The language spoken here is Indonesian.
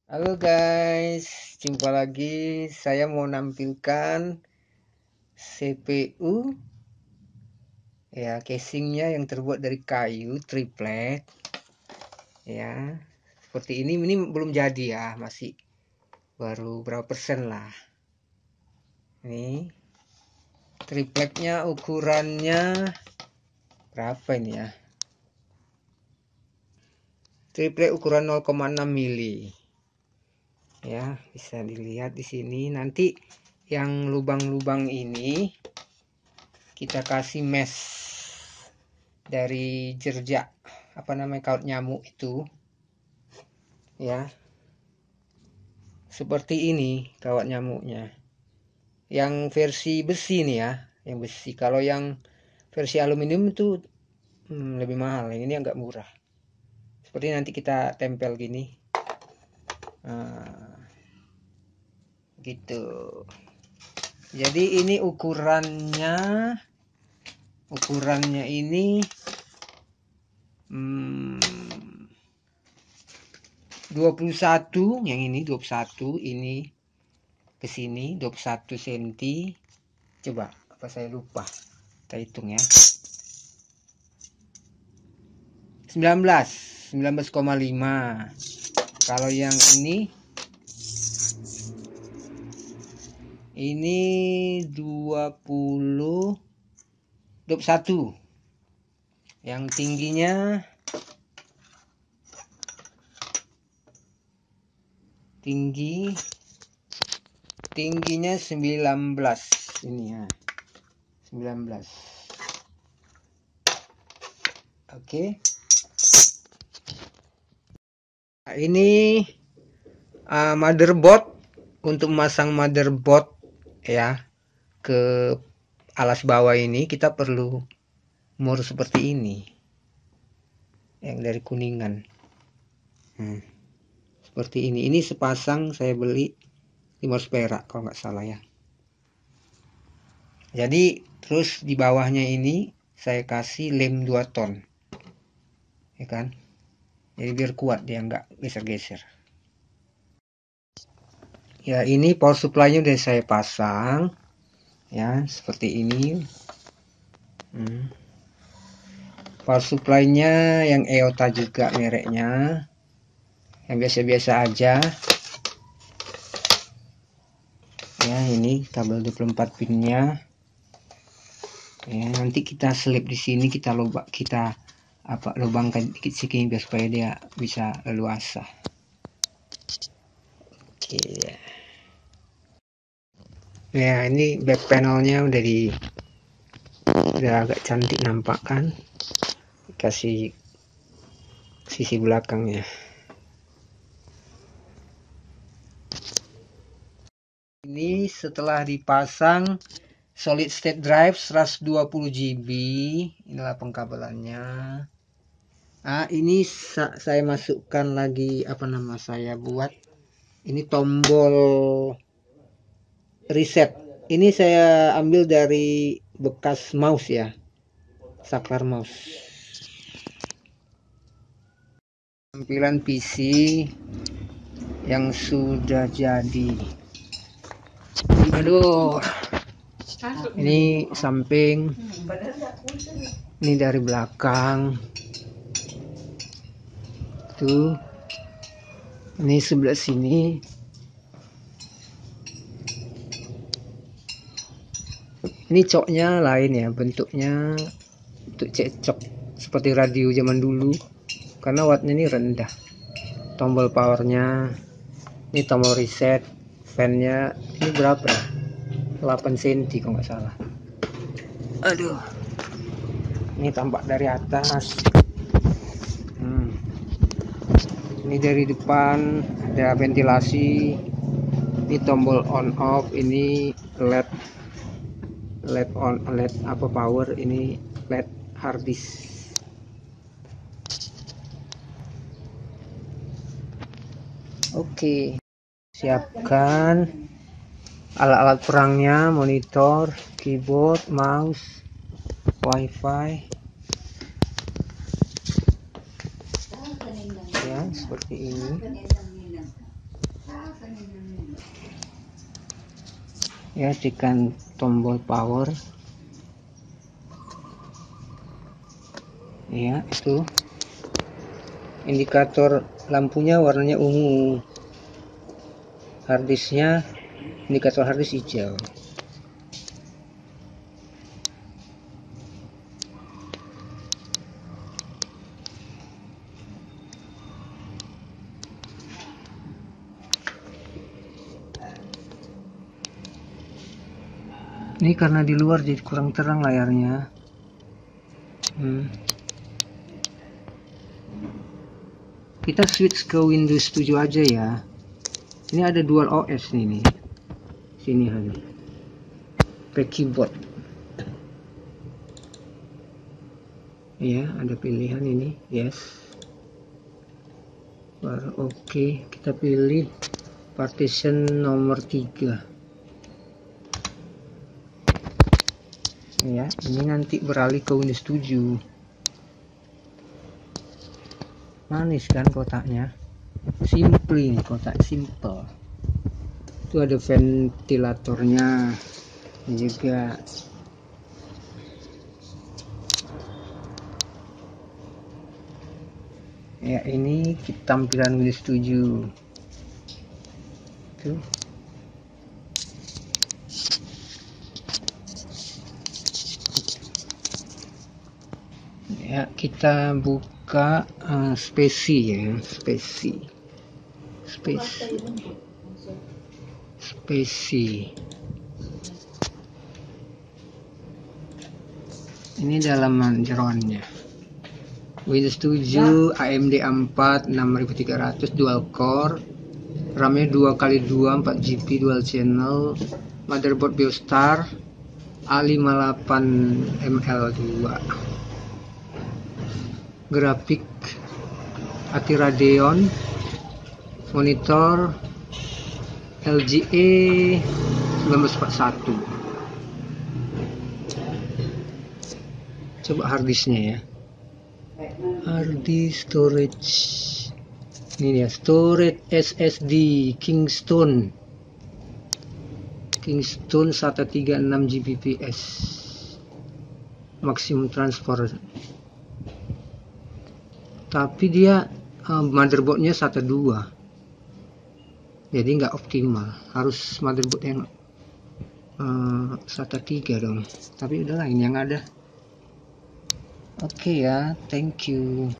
Halo guys, jumpa lagi. Saya mau nampilkan CPU ya, casingnya yang terbuat dari kayu triplek ya. Seperti ini belum jadi ya, masih baru berapa persen lah. Ini tripleknya ukurannya berapa ini ya? Triplek ukuran 0,6 mili. Ya, bisa dilihat di sini. Nanti yang lubang-lubang ini kita kasih mesh dari jerjak kaut nyamuk itu ya, seperti ini kawat nyamuknya yang versi besi nih ya, yang besi. Kalau yang versi aluminium itu lebih mahal, yang ini agak murah. Seperti nanti kita tempel gini, nah, gitu. Jadi ini ukurannya ini 21, yang ini 21, ini ke sini 21 cm. Coba, apa saya lupa, kita hitung ya. 19,5. Kalau yang ini 21. Yang tingginya tingginya 19 ini ya. 19. Oke. Nah, ini motherboard. Untuk memasang motherboard ya ke alas bawah ini kita perlu mur seperti ini, yang dari kuningan. Seperti ini sepasang saya beli 500 perak kalau nggak salah ya. Jadi terus di bawahnya ini saya kasih lem 2 ton ya kan, jadi biar kuat, dia nggak geser-geser ya. Ini power supply-nya udah saya pasang ya, seperti ini. Power supply-nya yang EOTA juga mereknya, yang biasa-biasa aja ya. Ini kabel 24 pinnya ya. Nanti kita selip di sini, kita lubangkan dikit segini biar supaya dia bisa leluasa. Oke ya, ini back panelnya udah agak cantik nampak kan, kasih sisi belakangnya. Ini setelah dipasang solid state drive 120 GB, inilah pengkabelannya. Nah, ini saya masukkan lagi, saya buat ini tombol reset. Ini saya ambil dari bekas mouse ya, saklar mouse. Tampilan PC yang sudah jadi. Aduh, ini samping, ini dari belakang tuh, ini sebelah sini. Ini coknya lain ya, bentuknya untuk cek-cok seperti radio zaman dulu, karena wattnya ini rendah. Tombol powernya, ini tombol reset. Fan-nya ini berapa ya, 8 cm kalau nggak salah. Aduh, ini tampak dari atas. Ini dari depan ada ventilasi. Ini tombol on off. Ini LED on, LED power. Ini LED hard disk. Oke, siapkan alat-alat perangnya, monitor, keyboard, mouse, wifi ya, seperti ini. ya, tekan tombol power ya. Itu indikator lampunya warnanya ungu, harddisknya indikator harddisk hijau. Ini karena di luar jadi kurang terang layarnya. Kita switch ke Windows 7 aja ya. Ini ada dual OS nih. Sini ada. Pakai keyboard. Ya, ada pilihan ini. Yes. Baru oke, kita pilih partition nomor 3. Ya, ini nanti beralih ke Windows 7. Manis kan kotaknya, simple ini, kotak simple. Itu ada ventilatornya juga. Ya, ini tampilan Windows 7 tuh. Ya, kita buka spesi ya, spesi. Ini dalaman jeroannya. Windows 7 AMD A4 6300 dual core, RAM-nya 2x2 4GB dual channel, motherboard Biostar A58ML2, grafik ATI Radeon, monitor LGA 1941. Coba harddisknya ya, harddisk storage ini ya, storage SSD Kingston 136 Gbps, maksimum transfer. Tapi dia motherboardnya SATA 2, jadi nggak optimal, harus motherboard yang SATA 3 dong. Tapi udahlah, ini yang ada. Oke ya, thank you.